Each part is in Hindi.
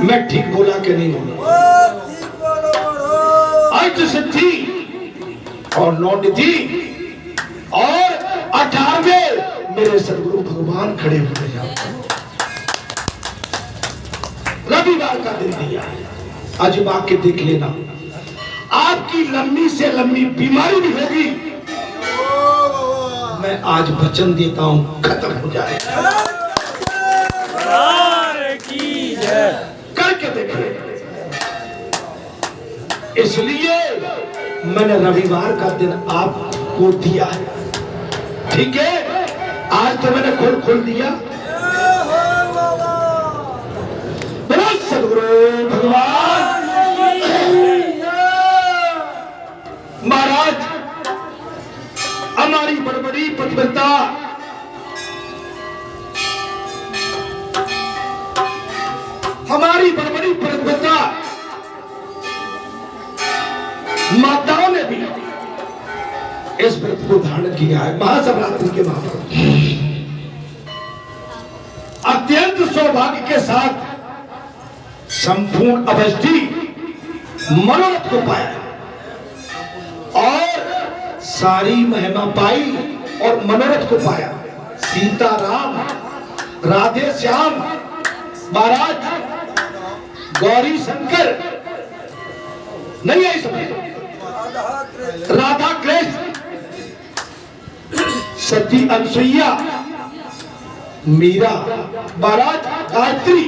मैं ठीक बोला कि नहीं बोला? अष्ट सिद्धि और 9 निधि और 18वें मेरे सदगुरु भगवान खड़े हुए हैं। रविवार का दिन दिया, आजमा के देख लेना। आपकी लंबी से लंबी बीमारी भी होगी, मैं आज वचन देता हूं खत्म हो जाए। करके देखिए। इसलिए मैंने रविवार का दिन आपको दिया है, ठीक है? आज तो मैंने खोल दिया। सदगुरु भगवान महाराज हमारी बड़ी पतिव्रता माताओं ने भी इस व्रत को धारण किया है। महाशिवरात्रि के महापर्व अत्यंत सौभाग्य के साथ संपूर्ण अवस्थी मनोरथ को पाया और सारी महिमा पाई और मनोरथ को पाया। सीताराम, राधे श्याम महाराज, गौरी शंकर नहीं आई समझ, राधा कृष्ण, सती अनसुईया, मीरा महाराज, गायत्री,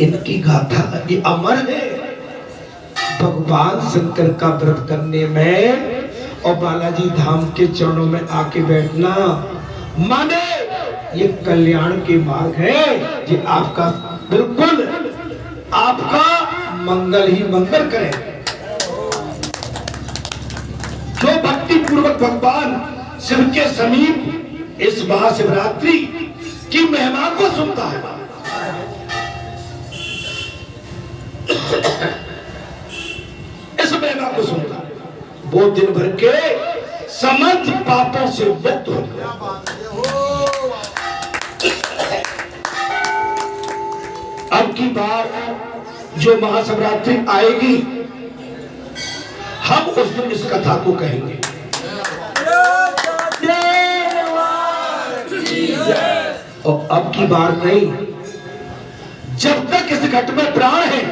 इनकी गाथा ये अमर है। भगवान शंकर का व्रत करने में और बालाजी धाम के चरणों में आके बैठना माने ये कल्याण के मार्ग है। ये आपका बिल्कुल आपका मंगल ही मंगल करे। जो भक्ति पूर्वक भगवान शिव के समीप इस महाशिवरात्रि की महिमा को सुनता है, इस महिमा को सुनता है, वो दिन भर के समस्त पापों से मुक्त हो गया। अब की बार जो महाशिवरात्रि आएगी हम उस दिन इस कथा को कहेंगे। और अब की बार नहीं, जब तक इस घट में प्राण है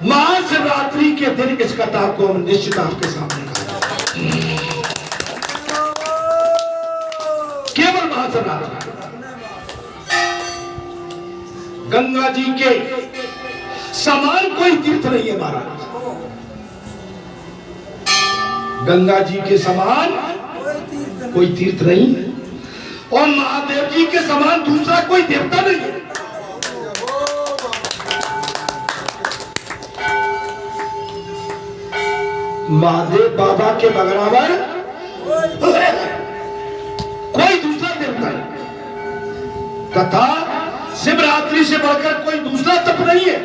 महाशिवरात्रि के दिन इस कथा को हम निश्चित आपके सामने करेंगे। केवल महाशिवरात्रि। गंगा जी के समान कोई तीर्थ नहीं है महाराज। गंगा जी के समान कोई तीर्थ नहीं है और महादेव जी के समान दूसरा कोई देवता नहीं है। महादेव बाबा के बराबर कोई दूसरा देवता नहीं तथा शिवरात्रि से बढ़कर कोई दूसरा तप नहीं है।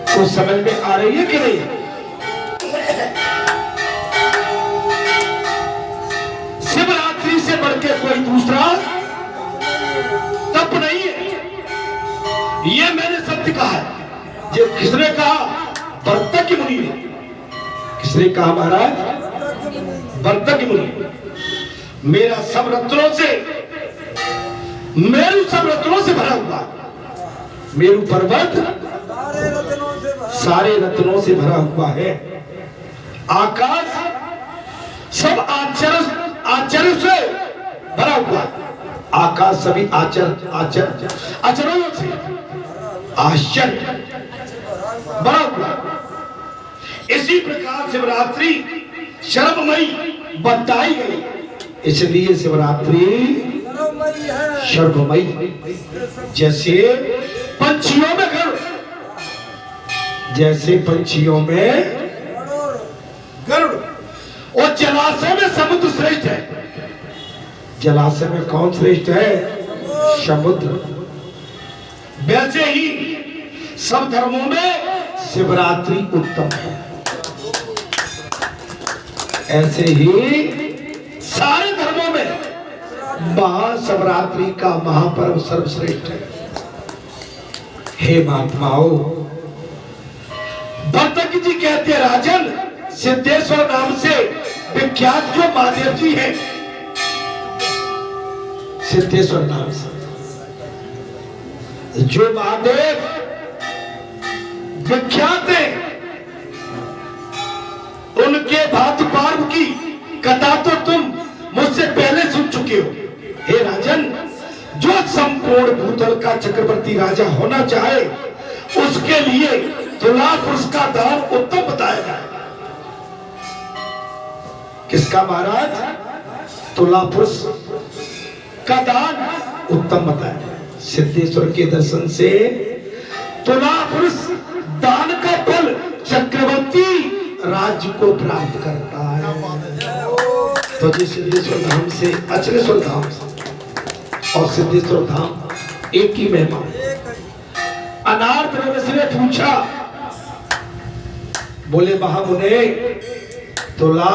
तो समझ में आ रही है कि नहीं? शिवरात्रि से बढ़कर कोई दूसरा तप नहीं है। ये मैंने सत्य कहा है। जो किसने कहा? वर्तक मुनि ने। किसने कहा महाराज? वर्तक मुनि। मेरा सब रत्नों से, मेरू सब रत्नों से भरा हुआ, मेरू पर्वत सारे रत्नों से भरा हुआ है। आकाश सब आचरण से भरा हुआ, आकाश सभी आचरणों से आश्चर्य भरा हुआ। इसी प्रकार शिवरात्रि सर्वमयी बताई गई, इसलिए शिवरात्रि सर्वमयी। जैसे पंछियों में गरुड़, जैसे पंछियों में गरुड़, और जलाशय में समुद्र श्रेष्ठ है। जलाशय में कौन श्रेष्ठ है? समुद्र। वैसे ही सब धर्मों में शिवरात्रि उत्तम है। ऐसे ही सारे धर्मों में महाशिवरात्रि का महापर्व सर्वश्रेष्ठ है। हे महात्माओं, भट्टक जी कहते हैं राजन, सिद्धेश्वर नाम से विख्यात जो महादेव जी हैं, सिद्धेश्वर नाम से जो महादेव विख्यात है, उनके भात पर्व की कथा तो तुम मुझसे पहले सुन चुके हो। हे राजन, जो संपूर्ण भूतल का चक्रवर्ती राजा होना चाहे, उसके लिए तुला पुरुष का दान उत्तम बताया गया। किसका महाराज? तुला पुरुष का दान उत्तम बताया। सिद्धेश्वर के दर्शन से तुला पुरुष दान का फल चक्रवर्ती राज्य को प्राप्त करता है। तो जी सिद्धेश्वर धाम से अचलेश्वर धाम और सिद्धेश्वर धाम एक ही महिमा। अनार्थ रवि ने पूछा, बोले महामुने, तुला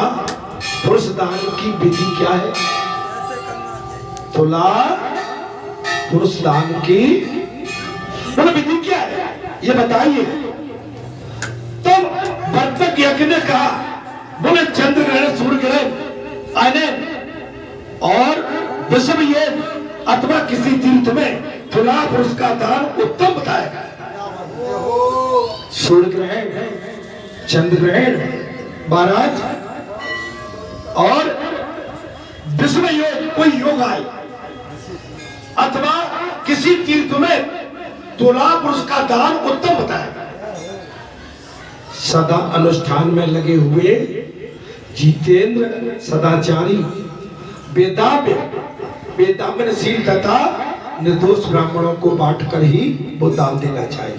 पुरुष दान की विधि क्या है? तुला पुरुष दान की विधि क्या है, ये बताइए। तब भट्टक यज्ञ ने कहा, बोले चंद्र ग्रहण, सूर्य ग्रहण आने और विषम योग अथवा किसी तीर्थ में तुला पुरुष का दान उत्तम बताया। सूर्य ग्रहण, चंद्र ग्रहण महाराज और विषम योग, कोई योग आए अथवा किसी तीर्थ में तुला पुरुष का दान उत्तम बताया। सदा अनुष्ठान में लगे हुए जितेंद्र सदाचारी वेदांतशील तथा निर्दोष ब्राह्मणों को बांटकर ही वो दान देना चाहिए।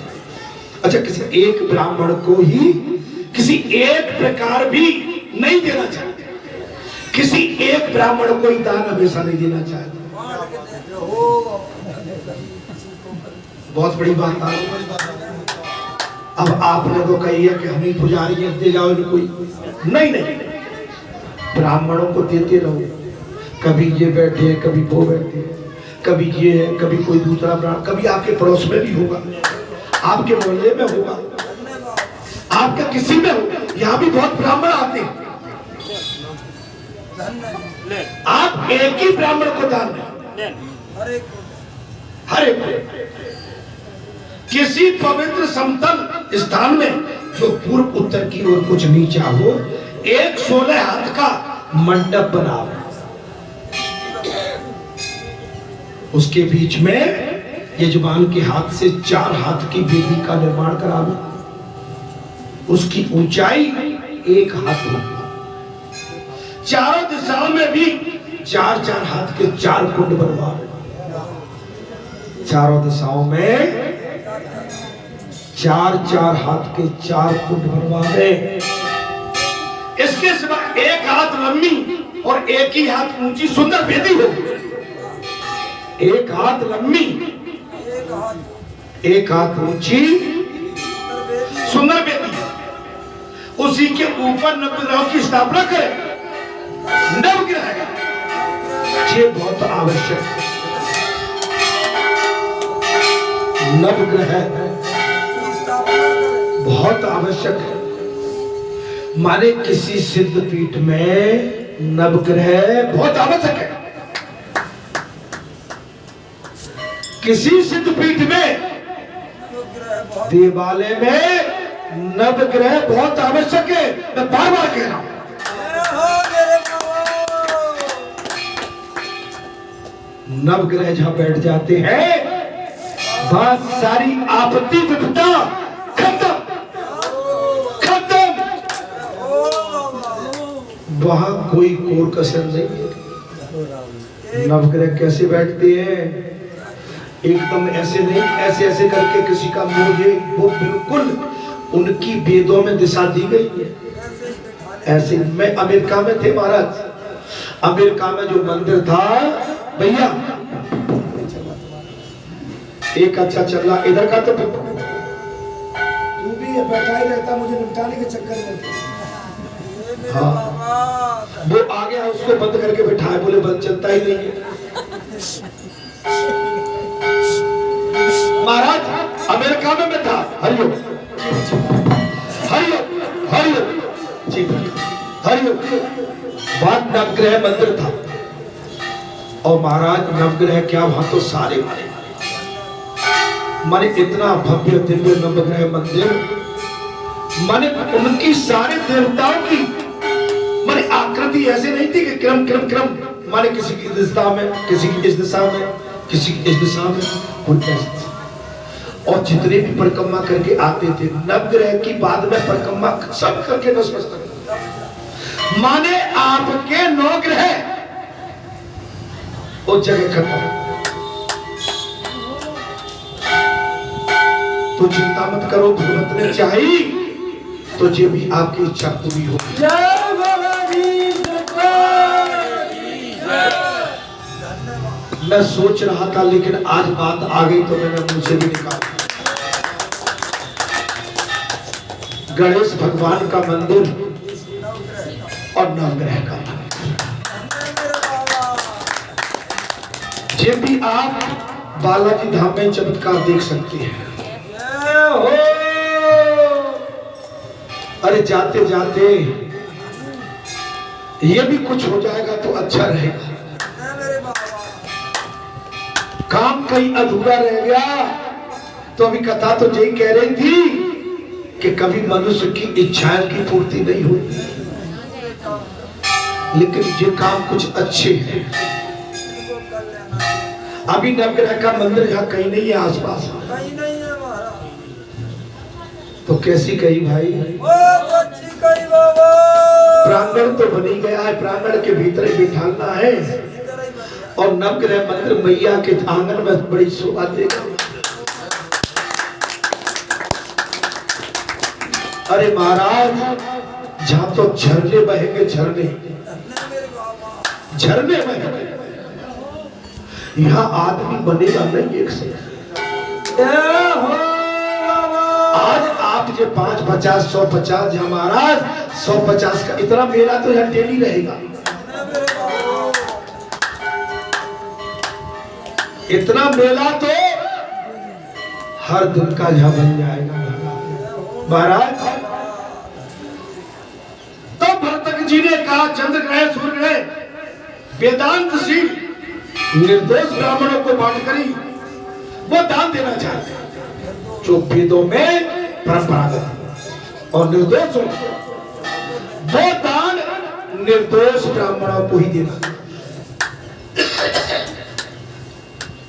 अच्छा, किसी एक ब्राह्मण को ही किसी एक प्रकार भी नहीं देना चाहिए, किसी एक ब्राह्मण को ही दान हमेशा नहीं देना चाहिए। बहुत बड़ी बात है। अब आपने तो कही है कि हम ही पुजारी दे जाओ इनको, नहीं नहीं, ब्राह्मणों को देते रहो। कभी ये बैठे हैं, कभी वो बैठे हैं, कभी ये है, कभी कोई दूसरा ब्राह्मण, कभी आपके पड़ोस में भी होगा, आपके मोहल्ले में होगा, आपका किसी में होगा। यहाँ भी बहुत ब्राह्मण आते हैं, आप एक ही ब्राह्मण को दान दें, हर एक किसी पवित्र समतल स्थान में जो पूर्व उत्तर की ओर कुछ नीचा हो, एक 16 हाथ का मंडप बनाओ, उसके बीच में यजमान के हाथ से 4 हाथ की वेदी का निर्माण कराओ, उसकी ऊंचाई 1 हाथ हो, चारों दिशाओं में भी 4-4 हाथ के 4 कुंड बनवाओ, चारों दिशाओं में 4-4 हाथ के 4 कुंड बनवा दे। इसके सिवा 1 हाथ लंबी और 1 ही हाथ ऊंची सुंदर वेदी हो, 1 हाथ लंबी, 1 हाथ ऊंची सुंदर वेदी, उसी के ऊपर नवग्रहों की स्थापना करें। नवग्रह ये बहुत आवश्यक है, नवग्रह बहुत आवश्यक है। माने किसी सिद्ध पीठ में नवग्रह बहुत आवश्यक है, किसी सिद्ध पीठ में देवालय में नवग्रह बहुत आवश्यक है। मैं बार बार कह रहा हूं, नवग्रह जहां बैठ जाते हैं, बहुत सारी आपत्ति विपदा खत्म, वहां कोई कोर कसर नहीं है। नवग्रह कैसे बैठते हैं? एकदम ऐसे नहीं, ऐसे ऐसे करके किसी का मुंह, ये वो बिल्कुल उनकी वेदों में दिशा दी गई है। ऐसे मैं अमेरिका में थे महाराज, अमेरिका में जो मंदिर था भैया, एक अच्छा चल रहा, इधर का तो तू भी बैठा ही रहता, मुझे निपटाने के चक्कर में। हाँ, वो आ गया, उसको बंद करके बैठाया, बोले बंद चलता ही नहीं है। महाराज अमेरिका में मैं था। हरिओम हरिओम हरिओम जी हरिओम। वहां नवग्रह मंदिर था और महाराज नवग्रह क्या वहां तो सारे माने इतना भव्य दिव्य नवग्रह मंदिर, माने उनकी सारे देवताओं की माने आकृति ऐसे नहीं थी कि क्रम क्रम क्रम, माने किसी की इस दिशा में, किसी की इस दिशा में, किसी की इस दिशा में, और जितने भी परिक्रमा करके आते थे नवग्रह की बाद में परिक्रमा सब करके नष्ट, माने आपके 9 ग्रह वो जगह खत्म। तो चिंता मत करो, भगवत ने चाही तो ये भी आपकी इच्छा पूरी हो। मैं सोच रहा था लेकिन आज बात आ गई तो मैंने मुझे भी निकाला। गणेश भगवान का मंदिर और नवग्रह का मंदिर, ये भी आप बालाजी धाम में चमत्कार देख सकते हैं। अरे जाते जाते ये भी कुछ हो जाएगा तो अच्छा रहेगा। काम कहीं अधूरा रह गया तो अभी कथा तो यही कह रही थी कि कभी मनुष्य की इच्छाएं की पूर्ति नहीं होती, लेकिन ये काम कुछ अच्छे हैं। अभी नवग्रह का मंदिर यहाँ कहीं नहीं है आसपास, तो कैसी कही भाई, प्रांगण तो बनी गया है, प्रांगण के भीतर ही बिठाना है और नवग्रह मंदिर मैया के आंगन में बड़ी शोभा देगा। अरे महाराज जहां तो झरने बहेंगे, झरने झरने बहेंगे, यहाँ आदमी बनेगा नहीं एक से। आज आप जो 5, 50, 150 या महाराज 150 का इतना मेला तो यहाँ डेली रहेगा। इतना मेला तो हर दिन का यहाँ बन जाएगा महाराज। तो भरतक जी ने कहा चंद्र ग्रह सूर्य ग्रह वेदांत शील निर्दोष ब्राह्मणों को बांट करी वो दान देना चाहते हैं, जो वेदों में परंपरागत और निर्दोष वो दान निर्दोष ब्राह्मणों को ही देना,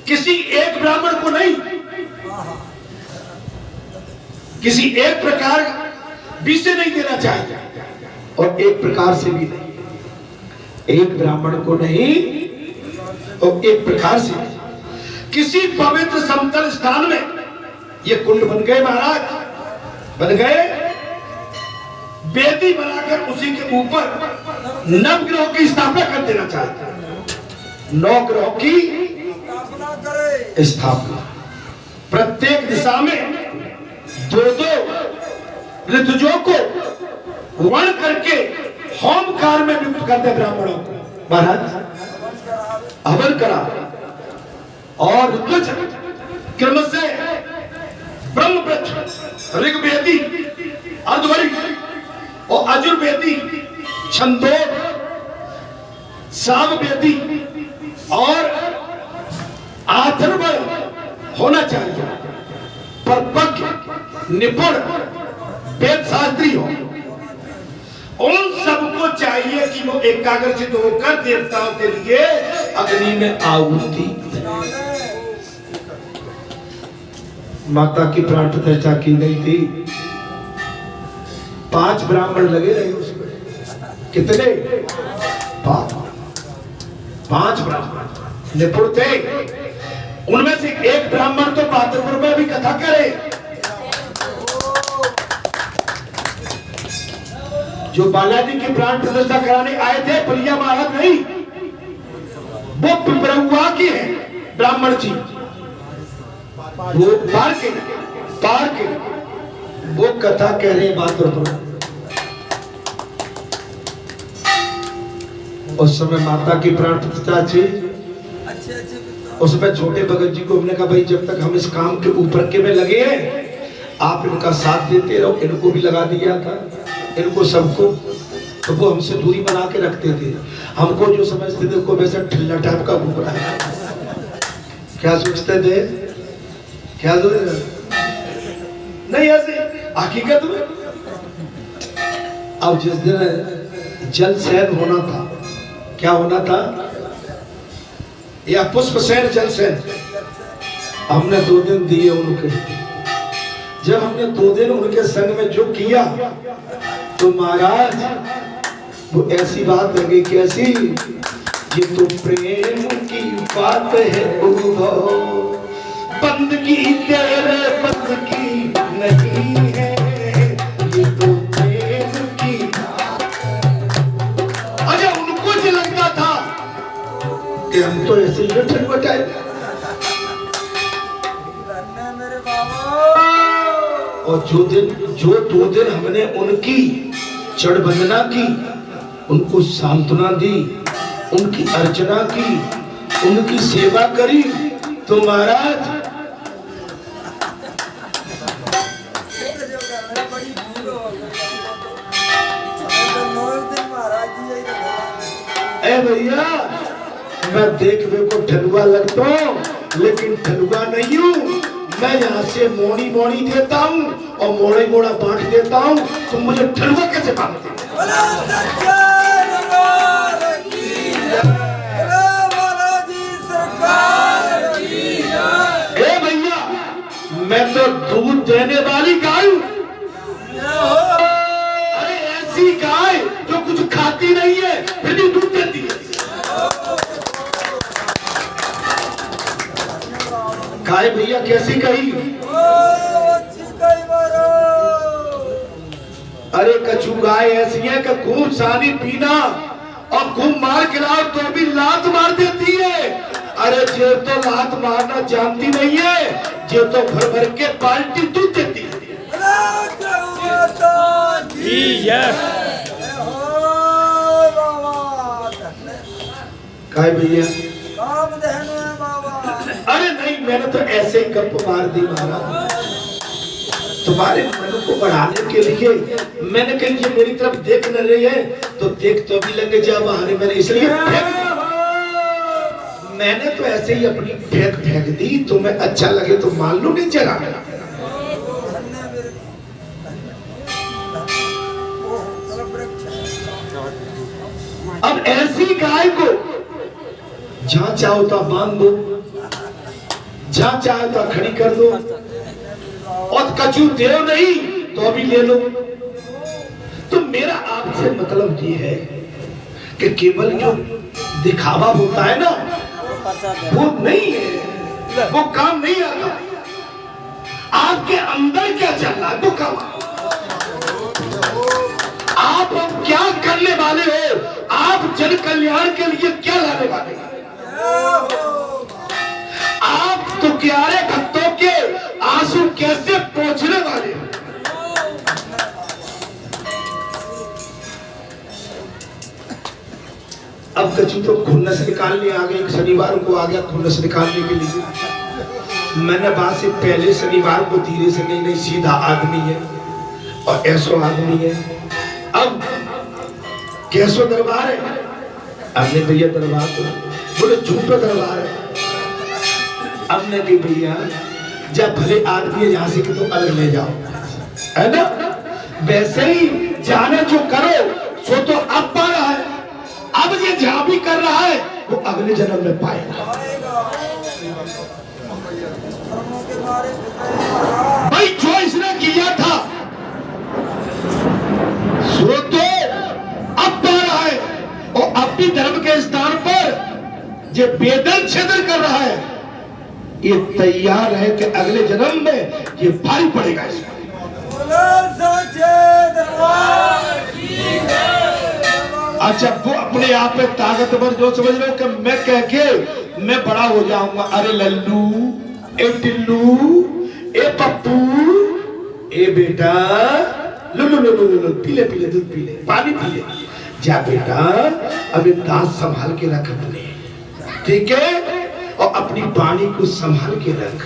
किसी एक ब्राह्मण को नहीं, किसी एक प्रकार भी से नहीं देना चाहिए और एक प्रकार से भी नहीं, एक ब्राह्मण को नहीं और एक प्रकार से किसी पवित्र समतल स्थान में ये कुंड बन गए महाराज, बन गए, वेदी बनाकर उसी के ऊपर नवग्रहों की स्थापना कर देना चाहते हैं। 9 ग्रहों की स्थापना, प्रत्येक दिशा में 2-2 ऋतुजों को वर्ण करके होमकार में नियुक्त कर दे ब्राह्मणों को महाराज, हवन करा और ऋतुज क्रम से ब्रह्मवृक्ष, ऋग्वेदी, अर्धवैदिक और अजुर्वेदी, छंदोग, सामवेदी और अथर्वण होना चाहिए। परपक्व निपुण वेद शास्त्री हो, उन सबको चाहिए कि वो एकाग्रचित होकर देवताओं के लिए अग्नि में आहुति। माता की प्राण प्रतिष्ठा की गई थी, 5 ब्राह्मण लगे रहे उसमें। कितने? 5 ब्राह्मण निपुण थे, उनमें से एक ब्राह्मण तो पात्रपुर में भी कथा करे, जो बालाजी की प्राण प्रतिष्ठा कराने आए थे, प्रिया महाराज नहीं, वो पिपरुआ के हैं ब्राह्मण जी, वो पार के वो कथा कह रहे हैं पात्रपुर। उस समय माता की प्राण प्रतिष्ठा थी, उसमें छोटे भगत जी को हमने कहा भाई जब तक हम इस काम के ऊपर के में लगे हैं आप इनका साथ देते रहो। इनको भी लगा दिया था, इनको सबको, तो वो हमसे दूरी बना के रखते थे। हमको जो समझते थे को वैसा ठिल्ला टाइप का घूम रहा है, क्या सोचते थे, क्या नहीं ऐसे हकीकत में। अब जिस दिन जल सैन होना था, क्या होना था, या पुष्प सैन जल सैन, हमने 2 दिन दिए उनके। जब हमने 2 दिन उनके संग में जो किया तो महाराज वो ऐसी बात लगी, कैसी, ये तो प्रेम की बात है बंदगी तेरे बंद की नहीं है, ये तो प्रेम की। अरे उनको जो लगता था कि हम तो ऐसे ही ठटपटाए, और जो 2 दिन हमने उनकी चढ़ वंदना की, उनको सांत्वना दी, उनकी अर्चना की, उनकी सेवा करी, तो महाराज ए भैया मैं देखने को ठलुआ लगता हूँ लेकिन ठलुआ नहीं हूँ। मैं यहाँ से मोड़ी मोड़ी देता हूँ और मोड़ा मोड़ा बांट देता हूँ, तुम मुझे ठलुआ कैसे बांटते हो? ए भैया मैं तो दूध देने वाली गाय हूँ। अरे ऐसी गाय जो कुछ खाती नहीं है फिर भी दूध देती है। गाय भैया कैसी कही? अरे कछु गाय ऐसी है कि खूब सानी पीना और खूब मार खिलाओ तो भी लात मार देती है। अरे जे तो लात मारना जानती नहीं है, जे तो भर भर के बाल्टी दूध देती है। गाय भैया अरे नहीं, मैंने तो ऐसे ही गप मार दी महाराज, तुम्हारे मन को बढ़ाने के लिए। मैंने कही ये मेरी तरफ देख न रही है तो देख तो भी लगे जा बहाने, मैंने इसलिए मैंने तो ऐसे ही अपनी फेंक दी। तुम्हें अच्छा लगे तो मान लो, नहीं चला। अब ऐसी गाय को जहां चाहो तो बांध दो, जहां चाहे तो खड़ी कर दो, और कछु देव नहीं तो अभी ले लो। तो मेरा आपसे मतलब ये है कि केवल जो दिखावा होता है ना वो नहीं है, वो काम नहीं आता। आपके अंदर क्या चल रहा है वो काम। आप क्या करने वाले हो, आप जन कल्याण के लिए क्या लाने वाले हैं? आप तो प्यारे भक्तों के आंसू कैसे पोंछने वाले हैं? अब कछु तो खुन्नस निकालने आ गए, शनिवार को आ गया खुन्नस निकालने के लिए। मैंने बात से पहले शनिवार को धीरे से नहीं सीधा आदमी है और ऐसो आदमी है। अब कैसो दरबार है, हमने भैया दरबार को बोले झूठो दरबार है। हमने की भैया जब भले आदमी है जहां से कि तो अलग ले जाओ, है ना? वैसे ही जाने जो करो सो तो अब पा रहा है, अब ये जहां भी कर रहा है वो अगले जन्म में पाएगा। भाई जो इसने किया था सो तो अब पा रहा है, और अपनी धर्म के स्थान पर जो बेदल छेदन कर रहा है ये तैयार है कि अगले जन्म में ये भारी पड़ेगा इसमें। अच्छा वो अपने आप में ताकतवर जो समझ रहे हो कि मैं कह के मैं बड़ा हो जाऊंगा। अरे लल्लू, ए टिल्लू, ए पप्पू, ए बेटा, लो लो लो लो लो, पीले पीले दूध पीले, पानी पीले, जा बेटा, अब दांत संभाल के रख अपने, ठीक है? और अपनी वाणी को संभाल के रख।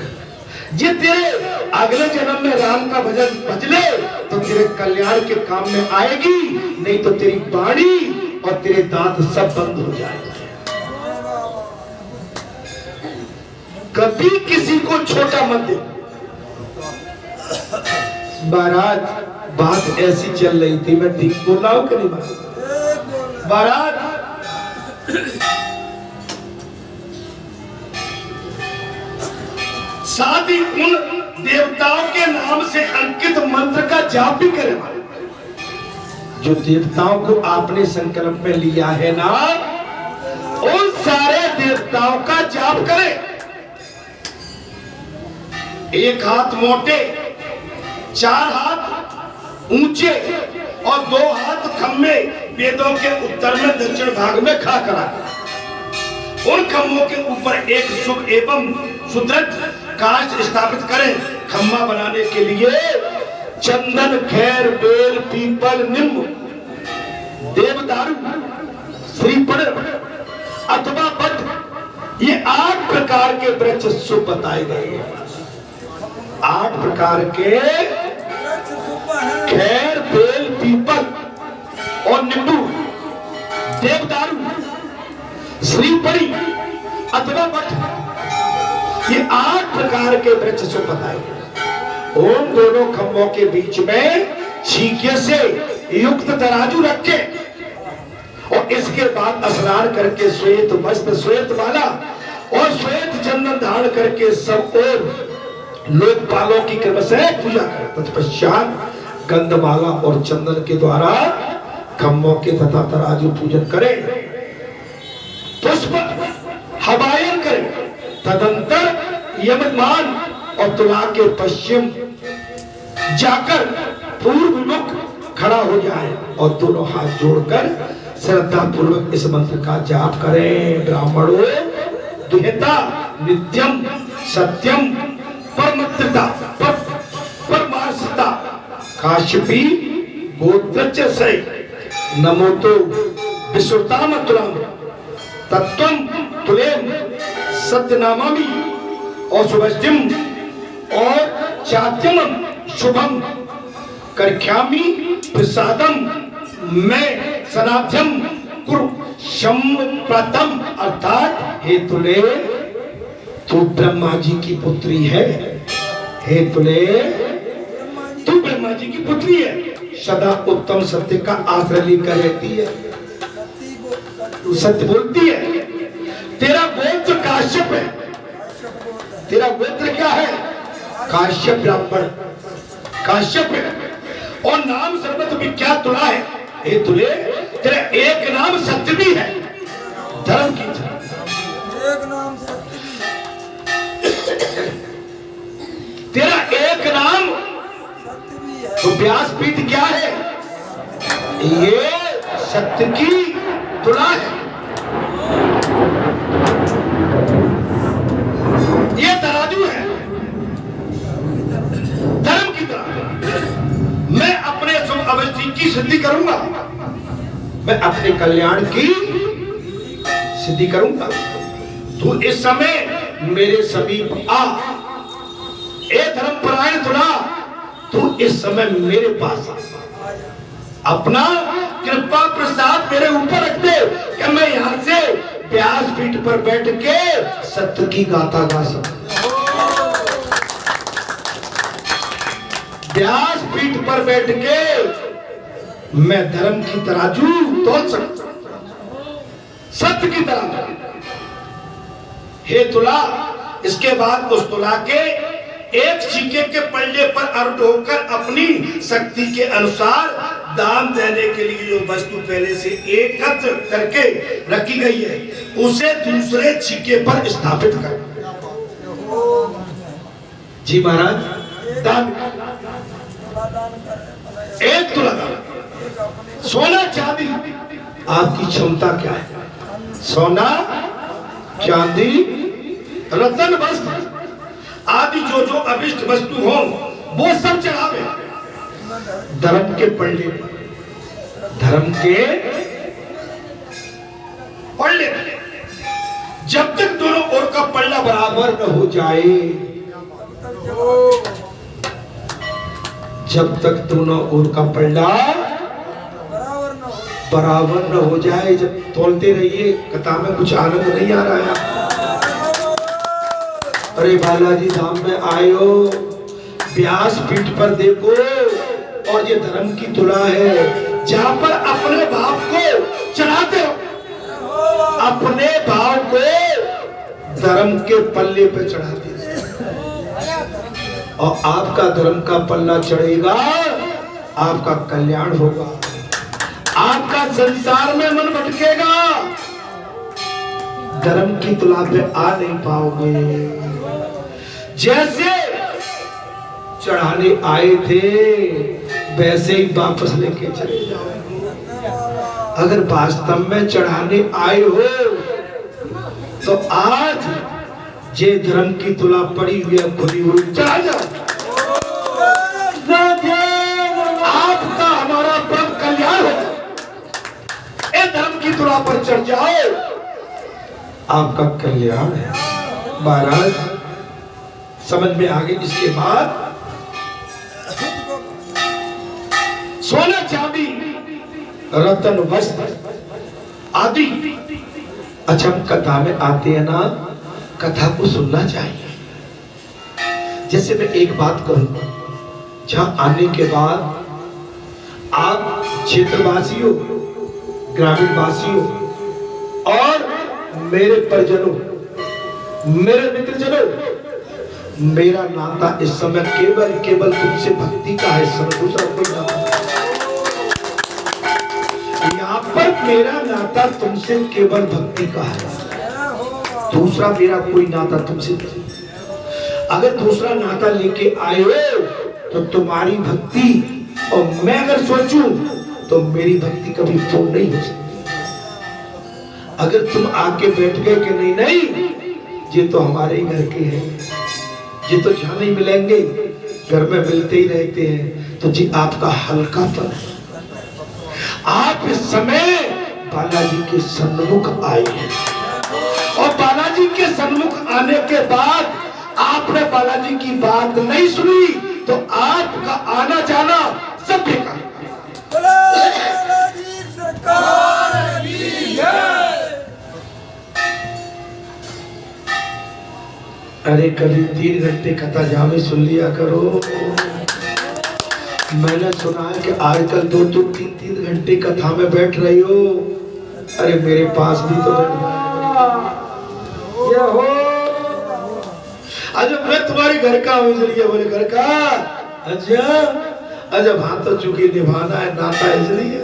ये तेरे अगले जन्म में राम का भजन भजले तो तेरे कल्याण के काम में आएगी, नहीं तो तेरी वाणी और तेरे दांत सब बंद हो जाएंगे। कभी किसी को छोटा मत दे। महाराज बात ऐसी चल रही थी, मैं ठीक बोल रहा हूं कि नहीं महाराज? साथ ही उन देवताओं के नाम से अंकित मंत्र का जाप भी करें। जो देवताओं को आपने संकल्प में लिया है ना, उन सारे देवताओं का जाप करें। एक हाथ मोटे, 4 हाथ ऊंचे और 2 हाथ खम्मे वेदों के उत्तर में दक्षिण भाग में खड़ा करा। उन खम्भों के ऊपर एक शुभ एवं सुदृढ़ काष्ठ स्थापित करें। खम्मा बनाने के लिए चंदन, खैर, बेल, पीपल, नीम, देवदारू, श्रीफल अथवा वट, ये 8 प्रकार के वृक्ष शुभ बताए गए हैं। 8 प्रकार के खैर, बेल, पीपल और नींबू, देवदारू, श्रीफल अथवा वट, ये 8 प्रकार के वृक्ष शुभ बताए गए। उन दोनों खंभों के बीच में छीके से युक्त तराजू रखे और इसके बाद स्नान करके श्वेत वस्त्र, श्वेत माला और श्वेत चंदन धारण करके सब और लोकपालों की कृपा से पूजा करें। तत्पश्चात गंधमाला और चंदन के द्वारा खम्भों के तथा तराजू पूजन करें। पुष्प हवायन करें। तदंतर यममान और तुला के पश्चिम जाकर पूर्व मुख खड़ा हो जाए और दोनों हाथ जोड़कर श्रद्धा पूर्वक इस मंत्र का जाप करें। ब्राह्मणों दुहिता नित्यम सत्यम परमत्रिता परमार्षिता काश्यपी गोत्रच से नमो तो विश्वताम तुलम तत्वम तुलेम सत्यनामामि और शुभस्तिम और चात्यम शुभम करख्यामि प्रसादम मैं सनाथ्यम कुरु संप्रतम। अर्थात हे तुले, तू ब्रह्मा जी की पुत्री है। हे तुले, तू ब्रह्मा जी की पुत्री है, सदा उत्तम सत्य का आश्रय लेकर रहती है, तू सत्य बोलती है। तेरा गोत्र काश्यप है। तेरा गोत्र क्या है? काश्यप ब्राह्मण, काश्यप है और नाम सर्वत्र विख्यात तुला है। हे तुले, तेरा एक नाम सत्य भी है, धर्म की एक नाम सत्य। तेरा एक नाम सत्य भी है। तो व्यासपीठ क्या है? ये सत्य की तुला है, ये तराजू है, धर्म की तरह। मैं अपने शुभ अवस्थी की सिद्धि करूंगा, मैं अपने कल्याण की सिद्धि करूंगा। तू इस समय मेरे समीप आ। ए धर्मपरायण तुला, तू इस समय मेरे पास आ। अपना कृपा प्रसाद मेरे ऊपर रख दे कि मैं यहां से व्यासपीठ पर बैठ के सत्य की गाथा गा सकूं। व्यासपीठ पर बैठ के मैं धर्म की तराजू तोल सकता, सत्य की तरह। हे तुला, इसके बाद उस तुला के एक सिक्के के पल्ले पर अर्ध होकर अपनी शक्ति के अनुसार दान देने के लिए जो वस्तु पहले से एकत्र करके रखी गई है, उसे दूसरे सिक्के पर स्थापित कर। जी महाराज, दान एक तुला सोना चांदी। आपकी क्षमता क्या है? सोना चांदी रतन वस्त्र आदि जो जो अभिष्ट वस्तु हो वो सब चढ़ावे धर्म के पल्ले पर, धर्म के पल्ले। जब तक दोनों ओर का पल्ला बराबर न हो जाए, जब तक दोनों ओर का पल्ला बराबर न हो जाए, जब तोलते रहिए। कथा में कुछ आनंद नहीं आ रहा है। अरे बालाजी धाम में आयो, व्यास पीठ पर देखो, और ये धर्म की तुला है, जहां पर अपने भाव को चढ़ाते हो, अपने भाव को धर्म के पल्ले पे चढ़ाते हो, और आपका धर्म का पल्ला चढ़ेगा, आपका कल्याण होगा, आपका संसार में मन भटकेगा, धर्म की तुला पे आ नहीं पाओगे। जैसे चढ़ाने आए थे वैसे ही वापस लेके चले जाओ। अगर वास्तव में चढ़ाने आए हो तो आज ये धर्म की तुला पड़ी हुई है, खुली हुई, चढ़ा जाओ। आपका हमारा परम कल्याण हो, ये धर्म की तुला पर चढ़ जाओ, आपका कल्याण है। महाराज समझ में आ गई। इसके बाद सोना चांदी रतन वस्त्र आदि। अच्छा, हम कथा में आते हैं ना, कथा को सुनना चाहिए। जैसे मैं एक बात कहूंगा, जहां आने के बाद आप क्षेत्रवासियों, ग्रामीण वासियों और मेरे परिजनों, मेरे मित्रजनों, मेरा नाता इस समय केवल केवल तुमसे भक्ति का है, सब दूसरा कोई नाता। यहाँ पर मेरा नाता तुमसे केवल भक्ति का है, दूसरा मेरा कोई नाता तुमसे नहीं। अगर दूसरा नाता लेके आए हो तो तुम्हारी भक्ति, और मैं अगर सोचूं तो मेरी भक्ति कभी पूर्ण नहीं हो सकती। अगर तुम आके बैठ गए कि नहीं नहीं ये तो हमारे ही घर के हैं, ये तो जहां नहीं मिलेंगे, घर में मिलते ही रहते हैं, तो जी आपका हल्कापन। आप इस समय बालाजी के सन्मुख आए हैं, और बालाजी के सन्मुख आने के बाद आपने बालाजी की बात नहीं सुनी तो आपका आना जाना सब बेकार। अरे कभी 3 घंटे कथा जामे सुन लिया करो। मैंने सुना है कि आजकल 2-2, 3-3 घंटे कथा में बैठ रही हो। अरे मेरे पास भी तो बैठ हो। अच्छा, मैं तुम्हारे घर का हूँ, इसलिए बोले घर का। अच्छा अच्छा, हाँ तो चूंकि निभाना है नाता, इसलिए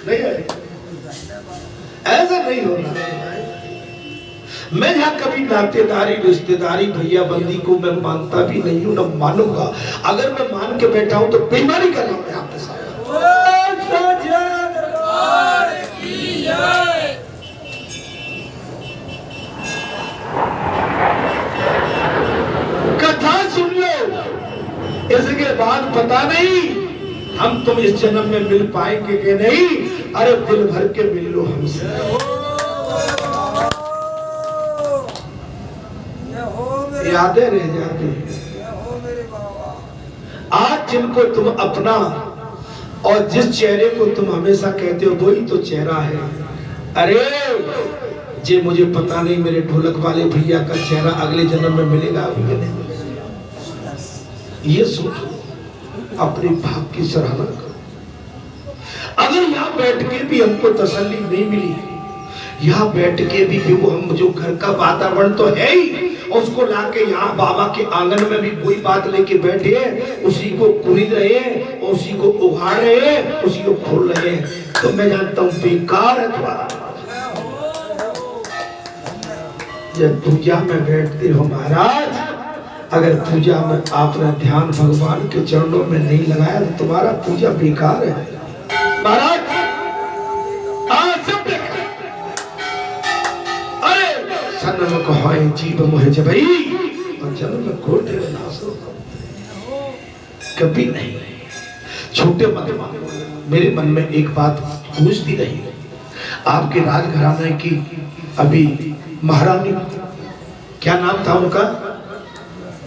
नहीं है, ऐसा नहीं होना। मैं यहाँ कभी नातेदारी, रिश्तेदारी, भैया बंदी को मैं मानता भी नहीं हूँ, न मानूंगा। अगर मैं मान के बैठा हूँ तो बेईमानी कर रहा हूँ मैं आपके साथ। कथा सुन लो, इसके बाद पता नहीं हम तुम इस जन्म में मिल पाएंगे कि नहीं। अरे दिल भर के मिल लो हमसे। यादें रह जाती हैं। आज जिनको तुम अपना, और जिस चेहरे को तुम हमेशा कहते हो वही तो चेहरा है। अरे जे मुझे पता नहीं मेरे ढोलक वाले भैया का चेहरा अगले जन्म में मिलेगा अभी नहीं मिलेगा। ये सोचो, अपने भाव की सराहना करो। अगर यहाँ बैठ के भी हमको तसल्ली नहीं मिली, यहाँ बैठ के भी वो हम जो घर का वातावरण तो है ही, उसको लाके यहाँ बाबा के आंगन में भी कोई बात लेके बैठे हैं, उसी को कुरीद रहे हैं, उसी को उगाड़ रहे हैं, उसी को खोल रहे हैं, तो मैं जानता हूँ बेकार है तुम्हारा। जब पूजा में बैठते हो महाराज, अगर पूजा में आपने ध्यान भगवान के चरणों में नहीं लगाया तो तुम्हारा पूजा बेकार है महाराज। सन्नम कहाए जीव मोहे जबई, और जन्म कोटे नासो कभी नहीं। छोटे मत मेरे मन में एक बात पूछती रही, आपके राजघराने की अभी महारानी, क्या नाम था उनका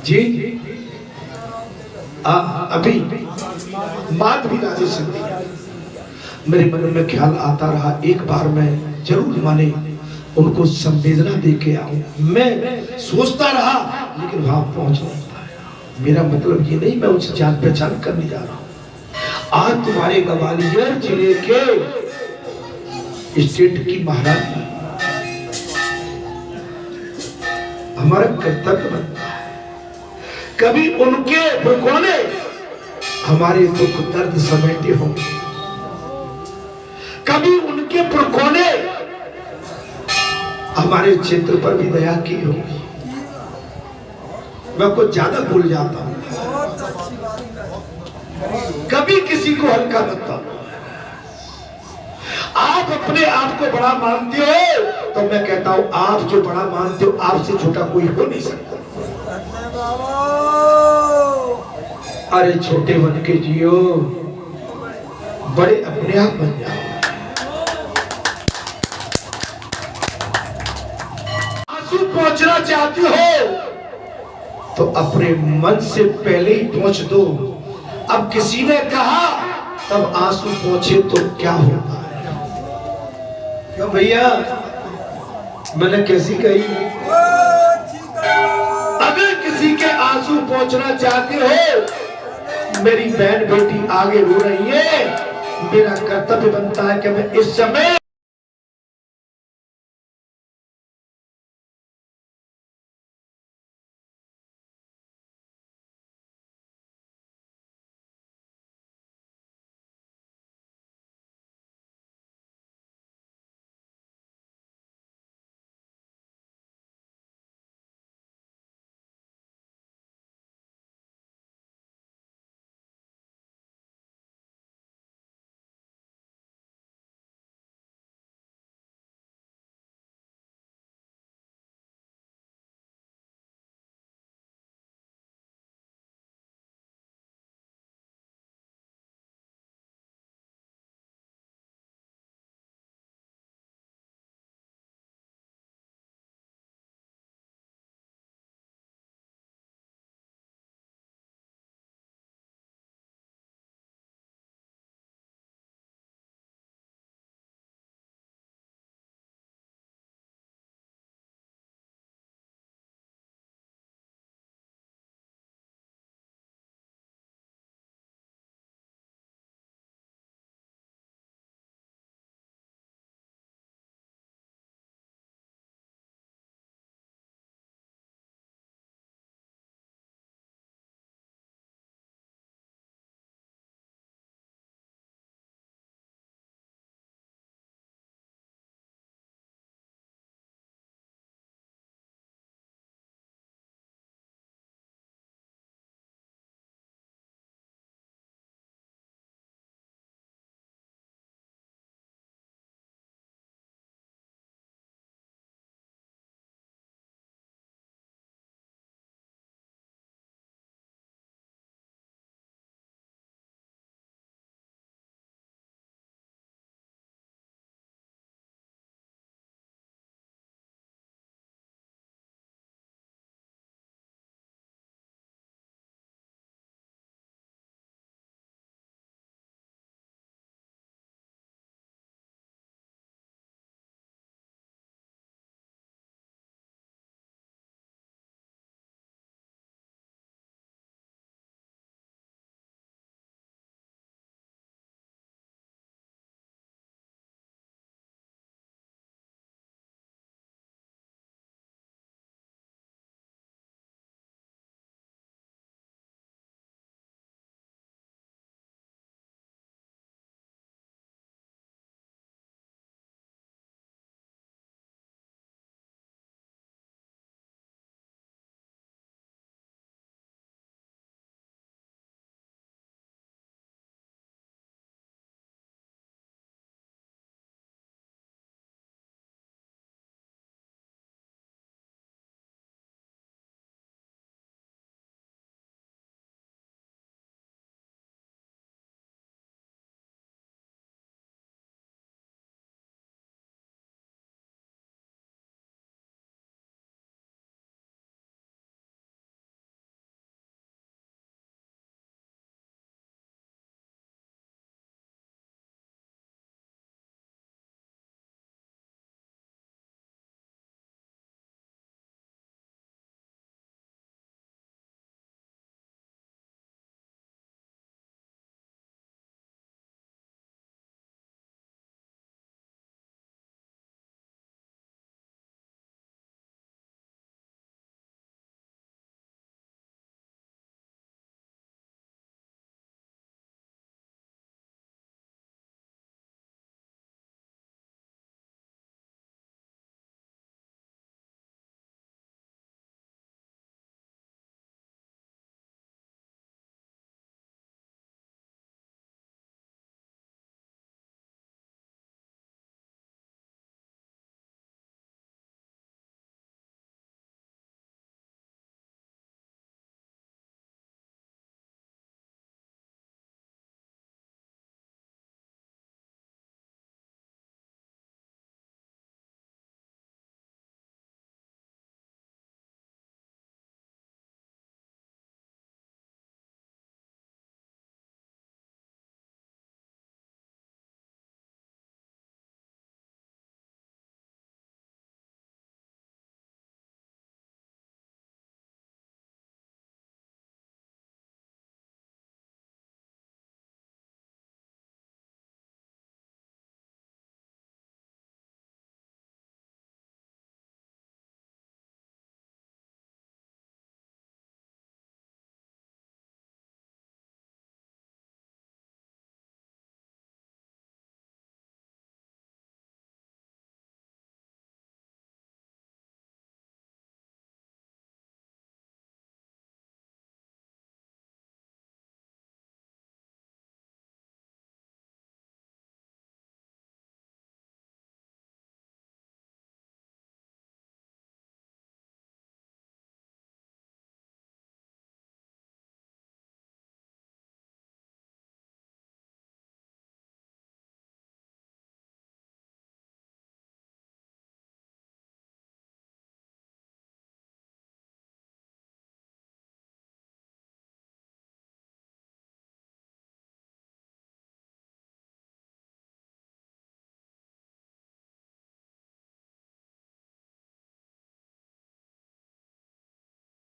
जी? अभी माधवी राजे सिंधिया। मेरे मन में ख्याल आता रहा एक बार मैं जरूर माने उनको संवेदना दे के आऊं। मैं सोचता रहा लेकिन वहां पहुंच नहीं पाया। मेरा मतलब ये नहीं मैं उनसे जान पहचान करने जा रहा हूं। आज तुम्हारे ग्वालियर जिले के स्टेट की महारानी, हमारा कर्तव्य बनता है कभी उनके भगोने हमारे दुख दर्द समेटे होंगे, कभी उनके भगोने हमारे क्षेत्र पर भी दया की होगी। मैं कुछ ज्यादा भूल जाता हूं, कभी किसी को हल्का मत पाओ। आप अपने आप को बड़ा मानते हो तो मैं कहता हूं आप जो बड़ा मानते हो आपसे छोटा कोई हो नहीं सकता। अरे छोटे बन के जियो, बड़े अपने आप बन जाओ। आंसू पहुंचना चाहती हो तो अपने मन से पहले ही पहुंच दो। अब किसी ने कहा तब आंसू पहुंचे तो क्या होगा? क्यों भैया, मैंने कैसी कही? अगर किसी के आंसू पहुंचना चाहते हो, मेरी बहन बेटी आगे रो रही है, मेरा कर्तव्य बनता है कि मैं इस समय